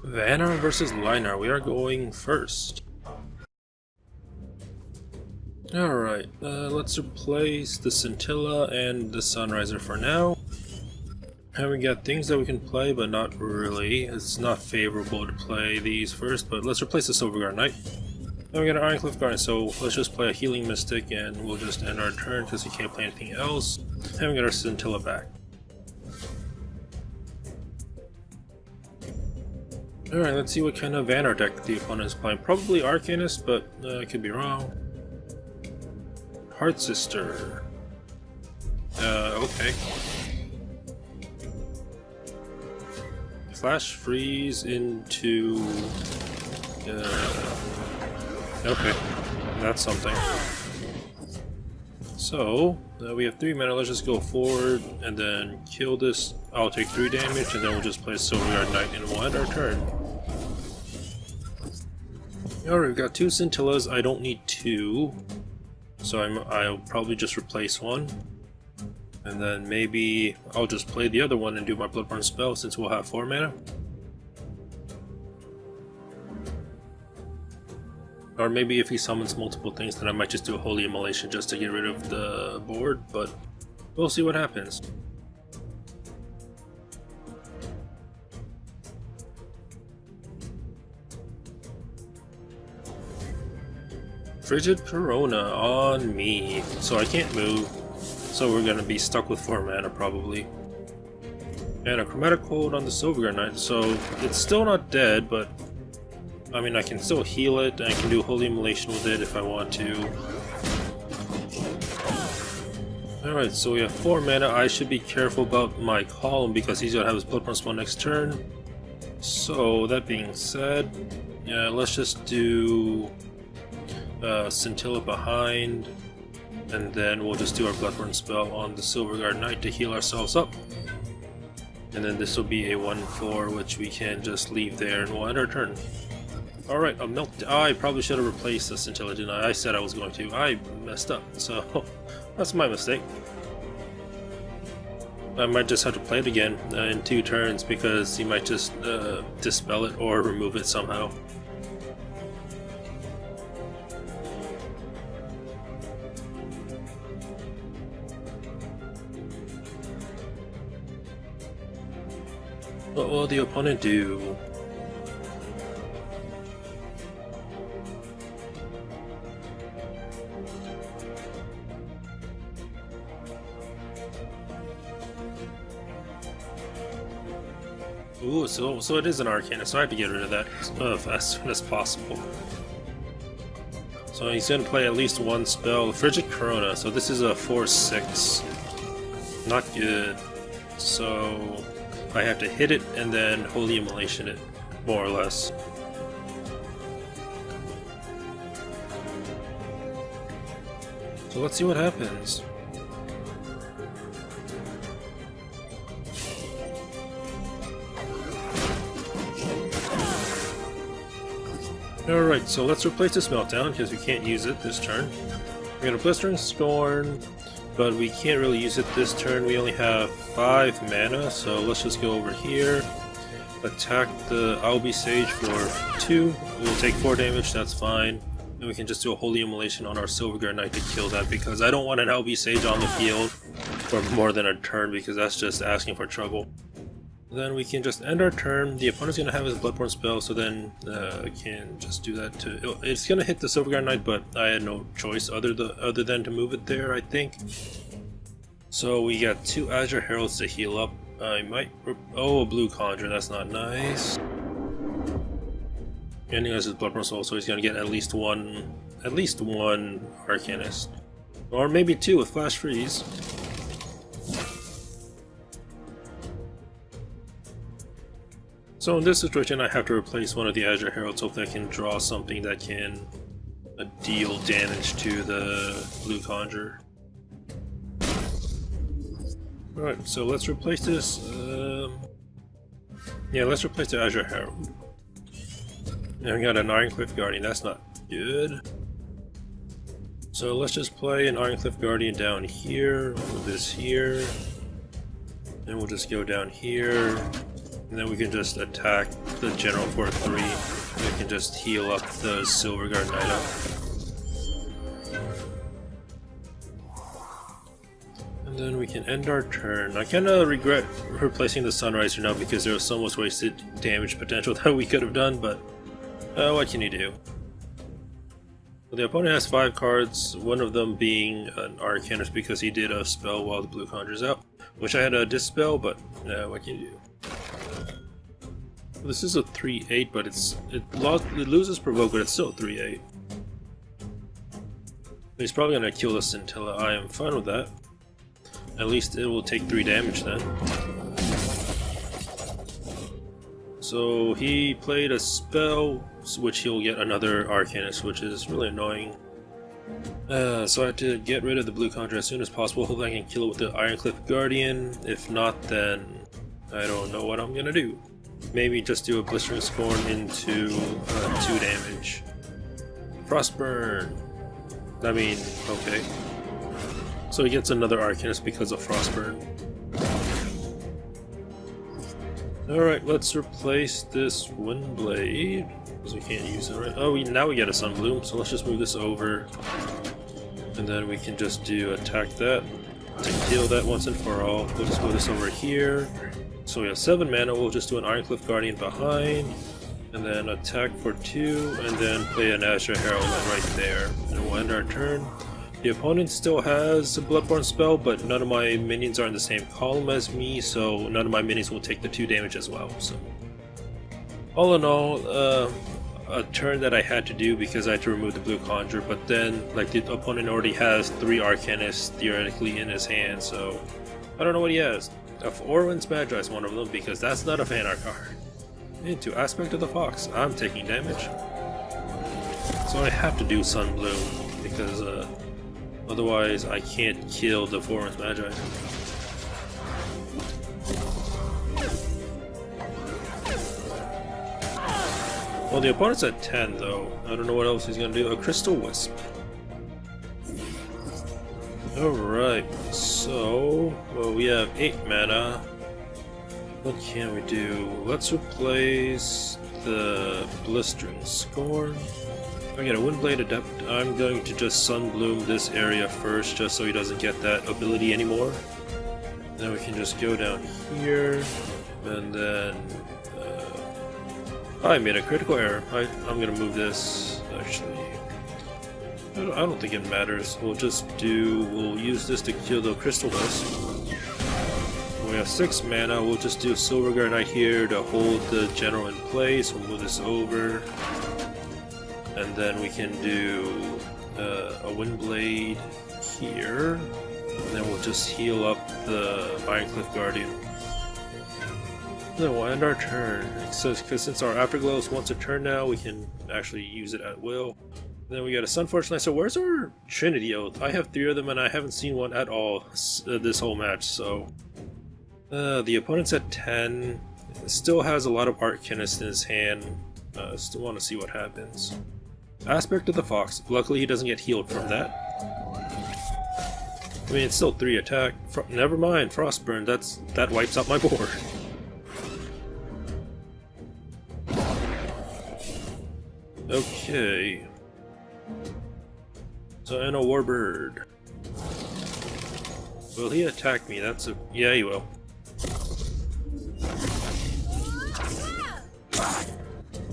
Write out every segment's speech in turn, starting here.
Vanar versus Linar. We are going first. Alright, let's replace the Scintilla and the Sunriser for now. And we got things that we can play, but not really. It's not favorable to play these first, but let's replace the Silverguard Knight. And we got an Ironcliff Guardian, so let's just play a Healing Mystic and we'll just end our turn because we can't play anything else. And we got our Scintilla back. Alright, let's see what kind of Vanar deck the opponent is playing. Probably Arcanist, but I could be wrong. Heart Sister. Okay. Flash Freeze into... okay, that's something. So, we have 3 mana, let's just go forward and then kill this. I'll take 3 damage and then we'll just play Silverguard Knight and we'll end our turn. Alright, we've got 2 Scintillas, I don't need 2. So I'll probably just replace one. And then maybe I'll just play the other one and do my Bloodborne spell since we'll have 4 mana. Or maybe if he summons multiple things, then I might just do a Holy Immolation just to get rid of the board, but we'll see what happens. Frigid Corona on me, so I can't move, so we're gonna be stuck with 4 mana probably. And a Chromatic Hold on the Silverguard Knight, so it's still not dead, but I mean I can still heal it, and I can do Holy Immolation with it if I want to. Alright, so we have 4 mana. I should be careful about my column because he's gonna have his Bloodborne spell next turn. So that being said, yeah, let's just do Scintilla behind, and then we'll just do our Bloodborne spell on the Silverguard Knight to heal ourselves up. And then this will be a 1/4 which we can just leave there and we'll end our turn. Alright, a milk. I probably should have replaced the Scintilla, didn't I? I said I was going to. I messed up, so that's my mistake. I might just have to play it again in 2 turns because he might just dispel it or remove it somehow. What will the opponent do? Ooh, so it is an Arcanist, so I have to get rid of that as soon as possible. So he's going to play at least 1 spell, Frigid Corona, so this is a 4/6. Not good. So I have to hit it and then Holy Immolation it, more or less. So let's see what happens. Alright, so let's replace this Meltdown because we can't use it this turn. We got a Blistering Scorn, but we can't really use it this turn. We only have 5 mana, so let's just go over here. Attack the Albi Sage for 2. We'll take 4 damage, that's fine. And we can just do a Holy Immolation on our Silverguard Knight to kill that because I don't want an Albi Sage on the field for more than a turn because that's just asking for trouble. Then we can just end our turn. The opponent's going to have his Bloodborne spell, so then I can just do that to... It's going to hit the Silverguard Knight, but I had no choice other than to move it there, I think. So we got 2 Azure Heralds to heal up. I might... Oh, a Blue Conjure, that's not nice. And he has his Bloodborne spell, so he's going to get at least one Arcanist. Or maybe 2 with Flash Freeze. So in this situation I have to replace one of the Azure Heralds, hopefully I can draw something that can deal damage to the Blue Conjure. Alright, so let's replace this. Yeah, let's replace the Azure Herald. And we got an Ironcliff Guardian, that's not good. So let's just play an Ironcliff Guardian down here, move this here. And we'll just go down here. And then we can just attack the general for 3. We can just heal up the Silverguard Knight up. And then we can end our turn. I kinda regret replacing the Sunriser now because there was so much wasted damage potential that we could have done, but what can you do? So the opponent has 5 cards, one of them being an Arcanist because he did a spell while the blue conjures out. Wish I had a Dispel, but what can you do? This is a 3-8, but it loses Provoke, but it's still 3-8. He's probably gonna kill the Scintilla. I am fine with that. At least it will take 3 damage then. So he played a spell, which he'll get another Arcanist, which is really annoying. So I have to get rid of the blue conjure as soon as possible. Hope I can kill it with the Ironcliff Guardian. If not, then I don't know what I'm gonna do. Maybe just do a Blistering Scorn into 2 damage. Frostburn. I mean, okay. So he gets another Arcanist because of Frostburn. Alright, let's replace this Windblade, because we can't use it, right? Oh, now we get a Sunbloom, so let's just move this over. And then we can just do attack that to kill that once and for all. We'll just move this over here. So we have 7 mana, we'll just do an Ironcliff Guardian behind, and then attack for 2, and then play an Azure Herald right there. And we'll end our turn. The opponent still has a Bloodborne spell, but none of my minions are in the same column as me, so none of my minions will take the 2 damage as well. So, all in all, a turn that I had to do because I had to remove the blue conjure, but then like the opponent already has 3 Arcanists theoretically in his hand, so I don't know what he has. If Orwin's Magi is one of them, because that's not a fan art card. Into Aspect of the Fox, I'm taking damage. So I have to do Sunbloom, because otherwise I can't kill the Orwin's Magi. Well, the opponent's at 10 though. I don't know what else he's gonna do. A Crystal Wisp. Alright, so well, we have 8 mana. What can we do? Let's replace the Blistering Scorn. I get a Windblade Adept. I'm going to just Sunbloom this area first, just so he doesn't get that ability anymore. Then we can just go down here, and then I made a critical error. I'm gonna move this actually. I don't think it matters. We'll use this to kill the Crystal Wisp. We have 6 mana, we'll just do Silverguard Knight here to hold the general in place. We'll move this over. And then we can do a Windblade here. And then we'll just heal up the Ironcliff Guardian. Then we'll end our turn. So, since our Afterglow is once a turn now, we can actually use it at will. Then we got a Sunforged Knight. So where's our Trinity Oath? I have 3 of them and I haven't seen one at all this whole match, so... the opponent's at 10. Still has a lot of Arcanists in his hand. Still want to see what happens. Aspect of the Fox. Luckily he doesn't get healed from that. I mean, it's still 3 attack. Never mind, Frostburn. That wipes out my board. Okay. So, and a Warbird. Will he attack me? Yeah, he will.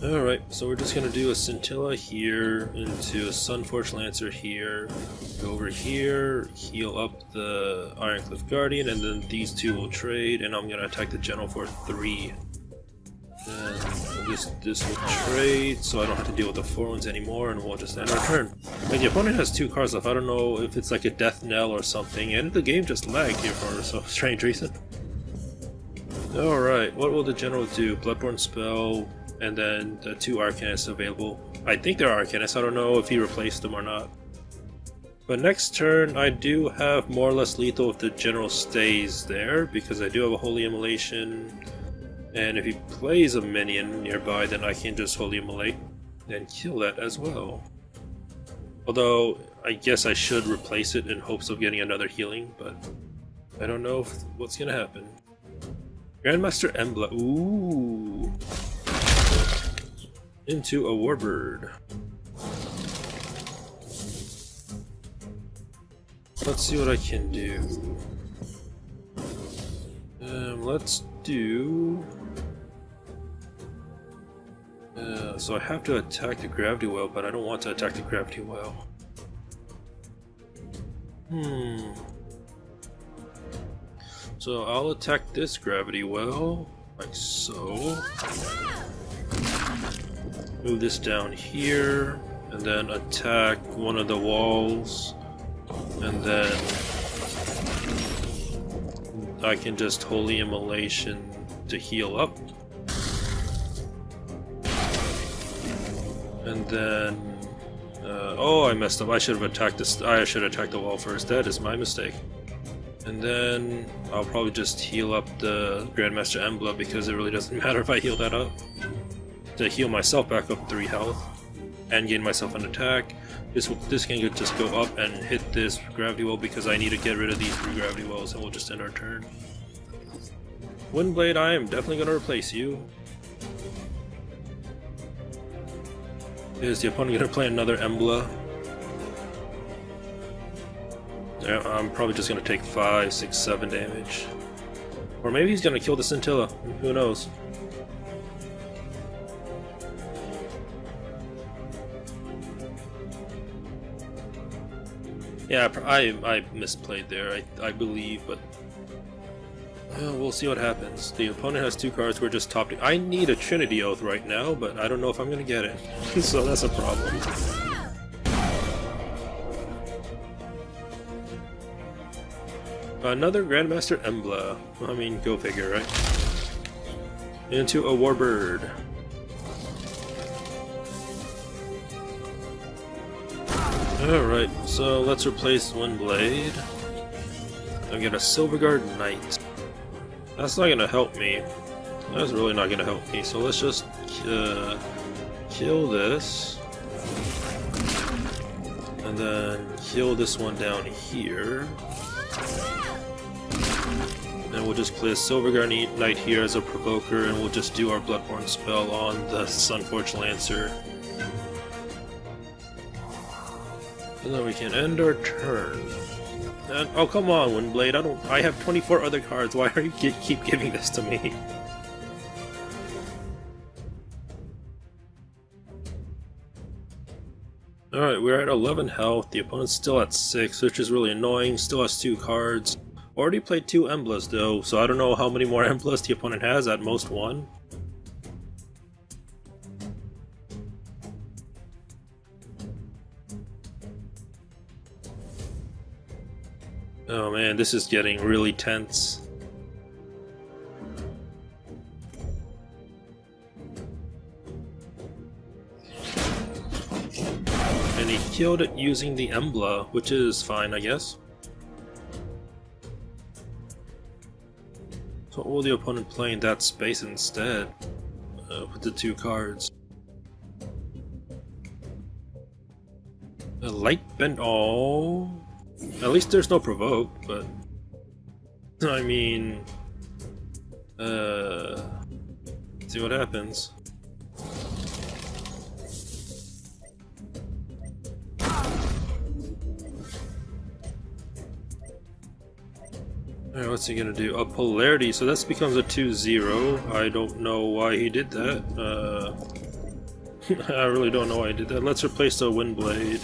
Alright, so we're just gonna do a Scintilla here, into a Sunforged Lancer here, go over here, heal up the Ironcliff Guardian, and then these 2 will trade, and I'm gonna attack the General for 3. And this will trade, so I don't have to deal with the 4 ones anymore, and we'll just end our turn. Like, the opponent has 2 cards left. I don't know if it's like a death knell or something, and the game just lagged here for some strange reason. Alright, what will the general do? Bloodborne spell, and then the 2 Arcanists available. I think they're Arcanists, I don't know if he replaced them or not. But next turn, I do have more or less lethal if the general stays there, because I do have a Holy Immolation. And if he plays a minion nearby, then I can just Holy Immolate and kill that as well. Although, I guess I should replace it in hopes of getting another healing, but I don't know what's gonna happen. Grandmaster Embla. Ooh. Into a warbird. Let's see what I can do. Let's do... so I have to attack the gravity well, but I don't want to attack the gravity well. So I'll attack this gravity well, like so. Move this down here, and then attack one of the walls, and then I can just Holy Immolation to heal up. And then, oh, I messed up. I should have attacked this. I should have attacked the wall first. That is my mistake. And then I'll probably just heal up the Grandmaster Embla because it really doesn't matter if I heal that up. To heal myself back up 3 health and gain myself an attack. This can just go up and hit this gravity well because I need to get rid of these 3 gravity wells, and we'll just end our turn. Windblade, I am definitely going to replace you. Is the opponent going to play another Embla? Yeah, I'm probably just going to take 5, 6, 7 damage. Or maybe he's going to kill the Scintilla. Who knows? Yeah, I misplayed there, I believe, but we'll see what happens. The opponent has 2 cards, we're just top. I need a Trinity Oath right now, but I don't know if I'm going to get it, so that's a problem. Another Grandmaster Embla. I mean, go figure, right? Into a Warbird. Alright, so let's replace Windblade. I'll get a Silverguard Knight. That's not gonna help me. That's really not gonna help me, so let's just kill this. And then kill this one down here. And we'll just play a Silverguard Knight here as a provoker, and we'll just do our Bloodborne spell on the Sunforged Lancer. And then we can end our turn. And, oh come on, Windblade! I have 24 other cards. Why are you keep giving this to me? Alright, we're at 11 health. The opponent's still at 6, which is really annoying. Still has 2 cards. Already played 2 Emblas though, so I don't know how many more Emblas the opponent has. At most 1. Oh man, this is getting really tense. And he killed it using the Embla, which is fine, I guess. So what will the opponent play in that space instead? With the 2 cards. A Light Bend. Oh. At least there's no provoke, but I mean, see what happens. Alright, what's he gonna do? A Polarity, so this becomes a 2-0. I don't know why he did that. I really don't know why he did that. Let's replace the Windblade.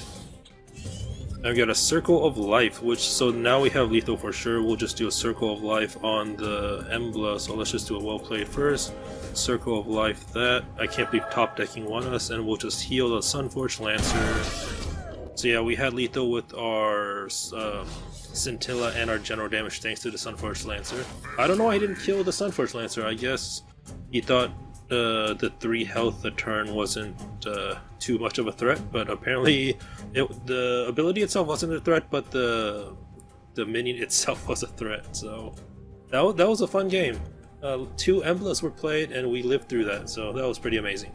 I've got a Circle of Life, so now we have lethal for sure. We'll just do a Circle of Life on the Embla, so let's just do a well played first. Circle of Life that. I can't believe top decking won us, and we'll just heal the Sunforged Lancer. So yeah, we had lethal with our Scintilla and our general damage thanks to the Sunforged Lancer. I don't know why he didn't kill the Sunforged Lancer. I guess he thought the 3 health a turn wasn't too much of a threat, but apparently the ability itself wasn't a threat, but the minion itself was a threat. So that was a fun game. 2 Emblas were played and we lived through that, so that was pretty amazing.